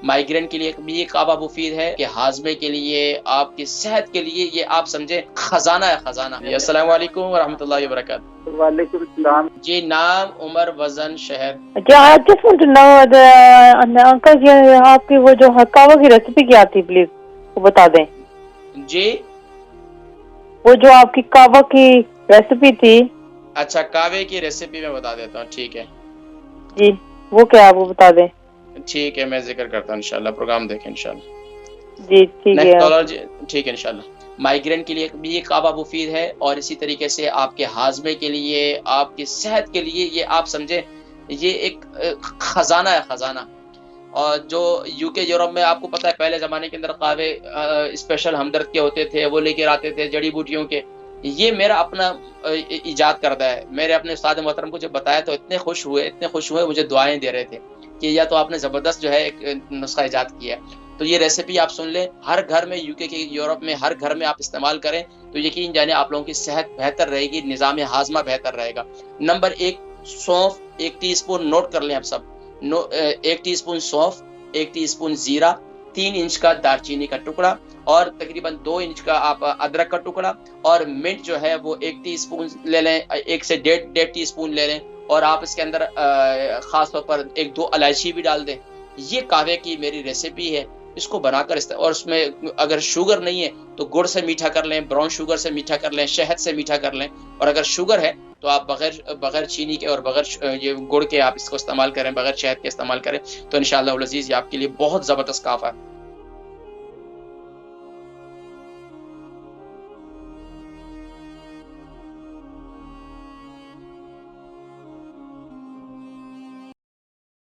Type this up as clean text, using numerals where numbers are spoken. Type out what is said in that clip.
Migraine के लिए भी ये कावा मुफीद है कि हाजमे के लिए, आपकी सेहत के लिए ये आप समझे खजाना है, खजाना। अस्सलाम वालेकुम व रहमतुल्लाहि व बरकातहू। वालेकुम सलाम जी, नाम, उम्र, वजन, शहर। क्या I just want to know uncle, ये आपकी वो जो कावा की रेसिपी क्या थी, प्लीज वो बता दें। जी, वो जो आपकी कावा की रेसिपी थी। अच्छा, कावे की रेसिपी मैं बता देता हूँ, ठीक है जी, वो क्या है वो बता दें। ठीक है, मैं जिक्र करता हूँ इंशाल्लाह, प्रोग्राम देखें इंशाल्लाह। जी ठीक नेक्स्ट है। कॉलर जी, ठीक है इंशाल्लाह। माइग्रेन के लिए भी ये कावा मुफीद है और इसी तरीके से आपके हाजमे के लिए, आपकी सेहत के लिए ये आप समझे ये एक खजाना है, खजाना। और जो यूके यूरोप में आपको पता है पहले ज़माने के अंदर कावे स्पेशल हमदर्द के होते थे, वो लेकर आते थे जड़ी बूटियों के। ये मेरा अपना इजाद करदा है। मेरे अपने उस्ताद मोहतरम को जब बताया तो इतने खुश हुए, मुझे दुआएं दे रहे थे कि या तो आपने ज़बरदस्त जो है एक नुस्खा इजाद किया। तो ये रेसिपी आप सुन लें, हर घर में, यूके के यूरोप में हर घर में आप इस्तेमाल करें तो यकीन जाने आप लोगों की सेहत बेहतर रहेगी, निज़ाम हाजमा बेहतर रहेगा। नंबर 1, सौंफ 1 टीस्पून, नोट कर लें आप सब। 1 टीस्पून सौंफ, 1 टीस्पून जीरा, 3 इंच का दालचीनी का टुकड़ा और तकरीबन 2 इंच का आप अदरक का टुकड़ा, और मिंट जो है वो 1 टीस्पून ले लें, 1 से डेढ़ टीस्पून ले लें, और आप इसके अंदर खास तौर पर 1-2 इलायची भी डाल दें। ये कावे की मेरी रेसिपी है, इसको बनाकर और उसमें अगर शुगर नहीं है तो गुड़ से मीठा कर लें, ब्राउन शुगर से मीठा कर लें, शहद से मीठा कर लें, और अगर शुगर है तो आप बगैर चीनी के और बगैर ये गुड़ के आप इसको इस्तेमाल करें, बगैर शहद के इस्तेमाल करें, तो इंशाअल्लाह अज़ीज़ ये आपके लिए बहुत ज़बरदस्त कावा है।